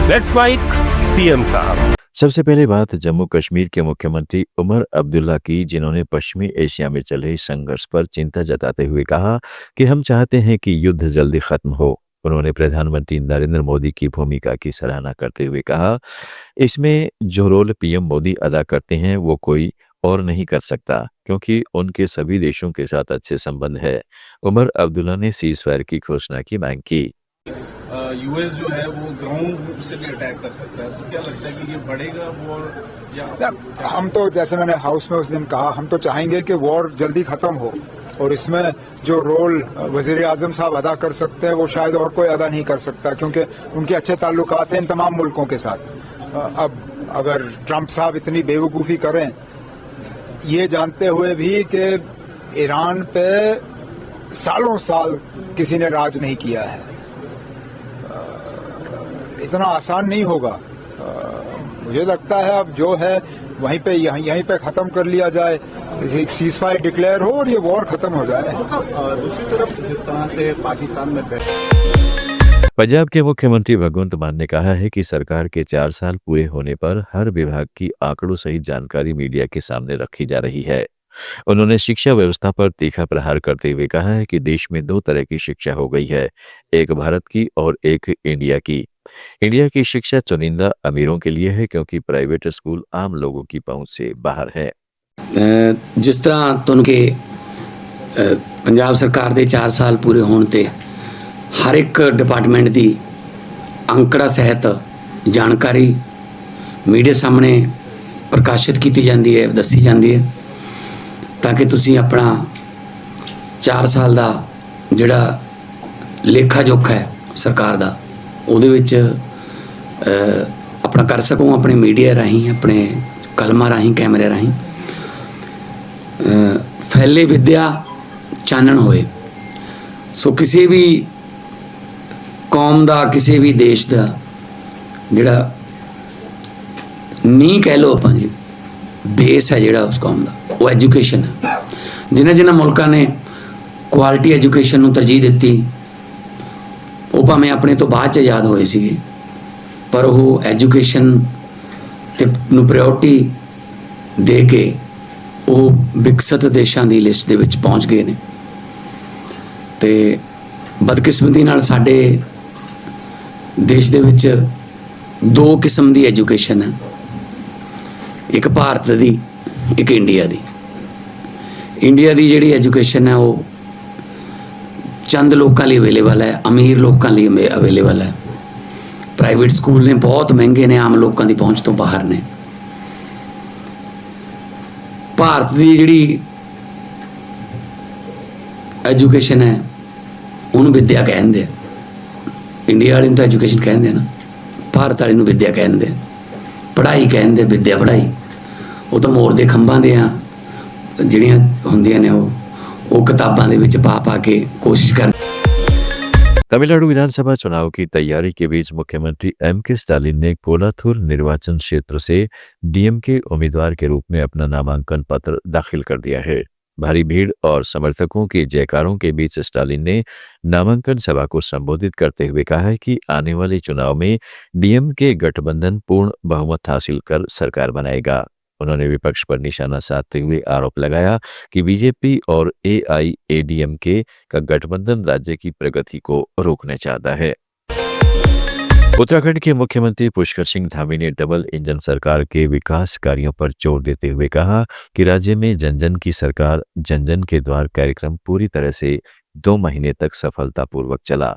Let's mic CM साहब। सबसे पहले बात जम्मू कश्मीर के मुख्यमंत्री उमर अब्दुल्ला की, जिन्होंने पश्चिमी एशिया में चल रहे संघर्ष पर चिंता जताते हुए कहा कि हम चाहते हैं कि युद्ध जल्दी खत्म हो। उन्होंने प्रधानमंत्री नरेंद्र मोदी की भूमिका की सराहना करते हुए कहा, इसमें जो रोल पीएम मोदी अदा करते हैं वो कोई और नहीं कर सकता, क्योंकि उनके सभी देशों के साथ अच्छे संबंध है। उमर अब्दुल्ला ने सीज़फायर की घोषणा की मांग की। यूएस जो है वो ग्राउंड से भी अटैक कर सकता है, तो क्या लगता है कि ये बढ़ेगा वॉर या हम तो, जैसे मैंने हाउस में उस दिन कहा, हम तो चाहेंगे कि वॉर जल्दी खत्म हो, और इसमें जो रोल वजीर आजम साहब अदा कर सकते हैं वो शायद और कोई अदा नहीं कर सकता, क्योंकि उनके अच्छे ताल्लुकात हैं इन तमाम मुल्कों के साथ। अब अगर ट्रंप साहब इतनी बेवकूफ़ी करें, ये जानते हुए भी कि ईरान पे सालों साल किसी ने राज नहीं किया है, इतना आसान नहीं होगा। मुझे लगता है अब जो है वहीं पे खत्म कर लिया जाए, एक सीज़फायर डिक्लेयर हो और ये वॉर खत्म हो जाए। दूसरी तरफ जिस तरह से पाकिस्तान में पंजाब के मुख्यमंत्री भगवंत मान ने कहा है कि सरकार के 4 साल पूरे होने पर हर विभाग की आंकड़ों सहित जानकारी मीडिया के सामने रखी जा रही है। उन्होंने शिक्षा व्यवस्था पर तीखा प्रहार करते हुए कहा है कि देश में 2 तरह की शिक्षा हो गई है, एक भारत की और एक इंडिया की। इंडिया की शिक्षा चुनिंदा अमीरों के लिए है, क्योंकि प्राइवेट स्कूल आम लोगों की पहुंच से बाहर है। जिस तरह तुम के पंजाब सरकार के 4 साल पूरे होने ते हर एक डिपार्टमेंट की अंकड़ा सहित जानकारी मीडिया सामने प्रकाशित की जाती है, दसी जाती है, ताकि तुसी अपना 4 साल का जिहड़ा लेखा जोखा है सरकार का ਉਹਦੇ ਵਿੱਚ अपना कर सको, अपने मीडिया राही, अपने कलमां राही, कैमरे राही फैले विद्या चानन होए। सो किसी भी कौम का, किसी भी देश का जिहड़ा नींह कह लो आपां जी, बेस है जिहड़ा उस कौम का, वो एजुकेशन है। जिन्हां मुल्कां ने क्वालिटी एजुकेशन नूं तरजीह दित्ती, वो भावें अपने तो बाद च आज़ाद होए सीगे, पर वो एजुकेशन नूं प्रायोरिटी दे के वो विकसित देशों की लिस्ट दे विच पहुँच गए ने। ते बदकिस्मती नाल साडे देश दे विच 2 किस्म की एजुकेशन है, एक भारत दी, एक इंडिया दी। इंडिया की जिहड़ी एजुकेशन है वो चंद लोगों लिए अवेलेबल है, अमीर लोगों लिए अवेलेबल है। प्राइवेट स्कूल ने बहुत महंगे ने, आम लोगों की पहुँच तो बाहर ने। भारत की जिहड़ी एजुकेशन है उन्होंने विद्या कहते, इंडिया वाले तो एजुकेशन कहते ना, भारत वाले विद्या कहते, पढ़ाई कहते, विद्या पढ़ाई। वो तो मोर के खंभा दियाँ जिहड़ियां होंदियां ने वो किताबां दे विच पा के कोशिश कर। तमिलनाडु विधानसभा चुनाव की तैयारी के बीच मुख्यमंत्री एम.के. स्टालिन ने कोलाथुर निर्वाचन क्षेत्र से डीएमके उम्मीदवार के रूप में अपना नामांकन पत्र दाखिल कर दिया है। भारी भीड़ और समर्थकों के जयकारों के बीच स्टालिन ने नामांकन सभा को संबोधित करते हुए कहा है कि आने वाले चुनाव में डीएमके गठबंधन पूर्ण बहुमत हासिल कर सरकार बनाएगा। उन्होंने विपक्ष पर निशाना साधते हुए आरोप लगाया कि बीजेपी और एआईएडीएमके का गठबंधन राज्य की प्रगति को रोकना चाहता है। उत्तराखंड के मुख्यमंत्री पुष्कर सिंह धामी ने डबल इंजन सरकार के विकास कार्यों पर जोर देते हुए कहा कि राज्य में जन जन की सरकार, जन जन के द्वार कार्यक्रम पूरी तरह से 2 महीने तक सफलतापूर्वक चला।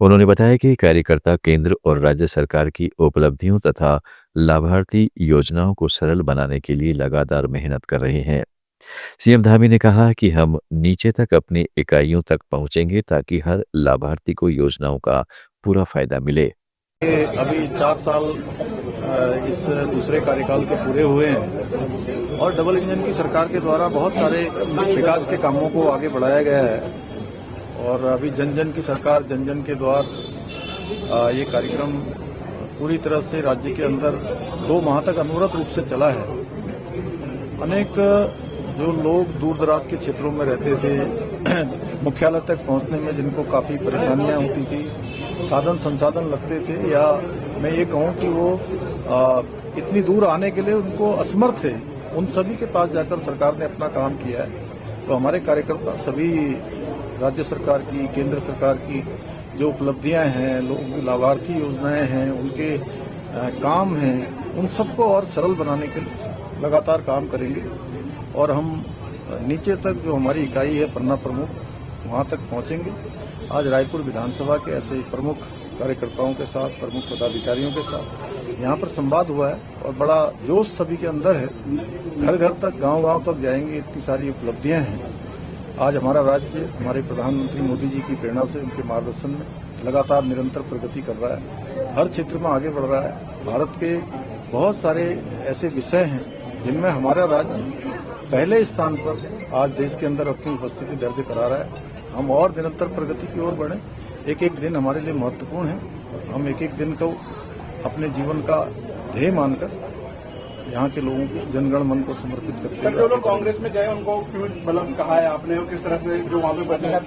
उन्होंने बताया कि कार्यकर्ता केंद्र और राज्य सरकार की उपलब्धियों तथा लाभार्थी योजनाओं को सरल बनाने के लिए लगातार मेहनत कर रहे हैं। सीएम धामी ने कहा कि हम नीचे तक अपनी इकाइयों तक पहुंचेंगे ताकि हर लाभार्थी को योजनाओं का पूरा फायदा मिले। अभी 4 साल इस दूसरे कार्यकाल के पूरे हुए हैं और डबल इंजन की सरकार के द्वारा बहुत सारे विकास के कामों को आगे बढ़ाया गया है। और अभी जन जन की सरकार, जन जन के द्वार, ये कार्यक्रम पूरी तरह से राज्य के अंदर 2 माह तक अनवरत रूप से चला है। अनेक जो लोग दूर दराज के क्षेत्रों में रहते थे, मुख्यालय तक पहुंचने में जिनको काफ़ी परेशानियां होती थी, साधन संसाधन लगते थे, या मैं ये कहूँ कि वो इतनी दूर आने के लिए उनको असमर्थ थे, उन सभी के पास जाकर सरकार ने अपना काम किया है। तो हमारे कार्यकर्ता सभी राज्य सरकार की, केंद्र सरकार की जो उपलब्धियां हैं, लोगों की लाभार्थी योजनाएं हैं, उनके काम हैं, उन सबको और सरल बनाने के लिए लगातार काम करेंगे। और हम नीचे तक जो हमारी इकाई है पन्ना प्रमुख, वहां तक पहुंचेंगे। आज रायपुर विधानसभा के ऐसे प्रमुख कार्यकर्ताओं के साथ, प्रमुख पदाधिकारियों के साथ यहाँ पर संवाद हुआ है और बड़ा जोश सभी के अंदर है। घर घर तक, गांव गांव तक जाएंगे, इतनी सारी उपलब्धियां हैं। आज हमारा राज्य हमारे प्रधानमंत्री मोदी जी की प्रेरणा से, उनके मार्गदर्शन में लगातार निरंतर प्रगति कर रहा है, हर क्षेत्र में आगे बढ़ रहा है। भारत के बहुत सारे ऐसे विषय हैं जिनमें हमारा राज्य पहले स्थान पर आज देश के अंदर अपनी उपस्थिति दर्ज करा रहा है। हम और निरंतर प्रगति की ओर बढ़ें। एक एक दिन हमारे लिए महत्वपूर्ण है। हम एक एक दिन को अपने जीवन का ध्येय मानकर यहाँ के लोगों को, जनगण मन को समर्पित करते हैं। जो लोग कांग्रेस में गए उनको क्यों मतलब कहा है आपने, और किस तरह से जो वहाँ पे बैठे हैं,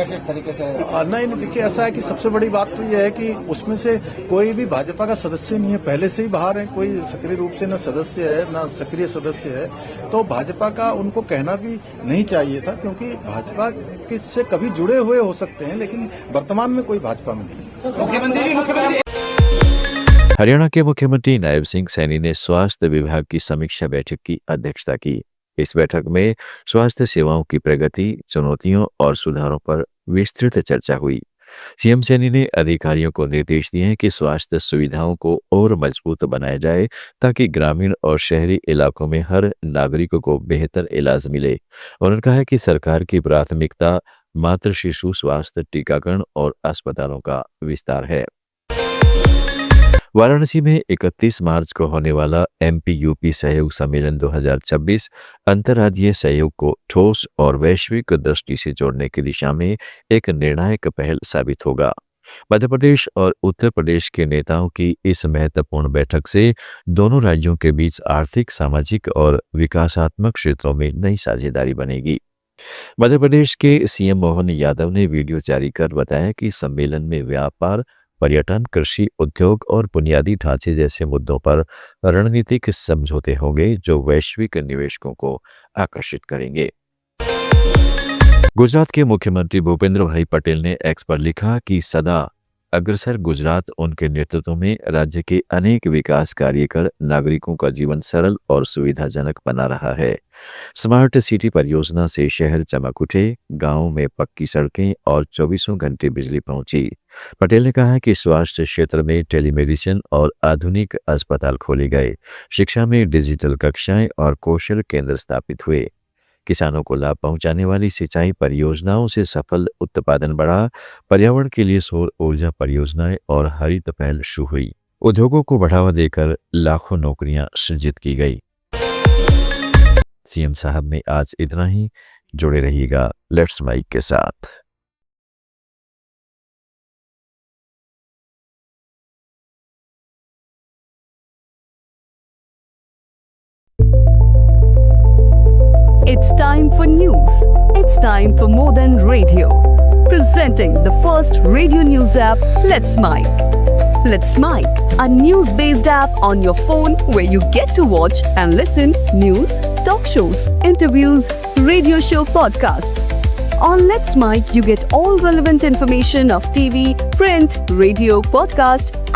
किस तरीके से? नहीं, देखिए ऐसा है कि सबसे बड़ी बात तो यह है कि उसमें से कोई भी भाजपा का सदस्य नहीं है, पहले से ही बाहर है। कोई सक्रिय रूप से न सदस्य है, न सक्रिय सदस्य है। तो भाजपा का उनको कहना भी नहीं चाहिए था, क्योंकि भाजपा से कभी जुड़े हुए हो सकते हैं, लेकिन वर्तमान में कोई भाजपा में नहीं। हरियाणा के मुख्यमंत्री नायब सिंह सैनी ने स्वास्थ्य विभाग की समीक्षा बैठक की अध्यक्षता की। इस बैठक में स्वास्थ्य सेवाओं की प्रगति, चुनौतियों और सुधारों पर विस्तृत चर्चा हुई। सीएम सैनी ने अधिकारियों को निर्देश दिए हैं कि स्वास्थ्य सुविधाओं को और मजबूत बनाया जाए, ताकि ग्रामीण और शहरी इलाकों में हर नागरिक को बेहतर इलाज मिले। उन्होंने कहा है कि सरकार की प्राथमिकता मातृ शिशु स्वास्थ्य, टीकाकरण और अस्पतालों का विस्तार है। वाराणसी में 31 मार्च को होने वाला MP-UP सहयोग सम्मेलन 2026 अंतर्राज्यीय सहयोग को ठोस और वैश्विक दृष्टि से जोड़ने की दिशा में एक निर्णायक पहल साबित होगा। मध्य प्रदेश और उत्तर प्रदेश के नेताओं की इस महत्वपूर्ण बैठक से दोनों राज्यों के बीच आर्थिक, सामाजिक और विकासात्मक क्षेत्रों में नई साझेदारी बनेगी। मध्य प्रदेश के CM मोहन यादव ने वीडियो जारी कर बताया कि सम्मेलन में व्यापार, पर्यटन, कृषि, उद्योग और बुनियादी ढांचे जैसे मुद्दों पर रणनीतिक समझौते होंगे, जो वैश्विक निवेशकों को आकर्षित करेंगे। गुजरात के मुख्यमंत्री भूपेंद्र भाई पटेल ने एक्स पर लिखा कि सदा अग्रसर गुजरात उनके नेतृत्व में राज्य के अनेक विकास कार्य कर नागरिकों का जीवन सरल और सुविधाजनक बना रहा है। स्मार्ट सिटी परियोजना से शहर चमक उठे, गांवों में पक्की सड़कें और 24 घंटे बिजली पहुंची। पटेल ने कहा कि स्वास्थ्य क्षेत्र में टेलीमेडिसिन और आधुनिक अस्पताल खोले गए, शिक्षा में डिजिटल कक्षाएं और कौशल केंद्र स्थापित हुए। किसानों को लाभ पहुंचाने वाली सिंचाई परियोजनाओं से सफल उत्पादन बढ़ा, पर्यावरण के लिए सौर ऊर्जा परियोजनाएं और हरित पहल शुरू हुई। उद्योगों को बढ़ावा देकर लाखों नौकरियां सृजित की गई। CM साहब में आज इतना ही। जुड़े रहिएगा लेट्स माइक के साथ। It's time for news. It's time for more than radio. Presenting the first radio news app, Let's Mic. Let's Mic, a news-based app on your phone where you get to watch and listen news, talk shows, interviews, radio show podcasts. On Let's Mic, you get all relevant information of TV, print, radio, podcast,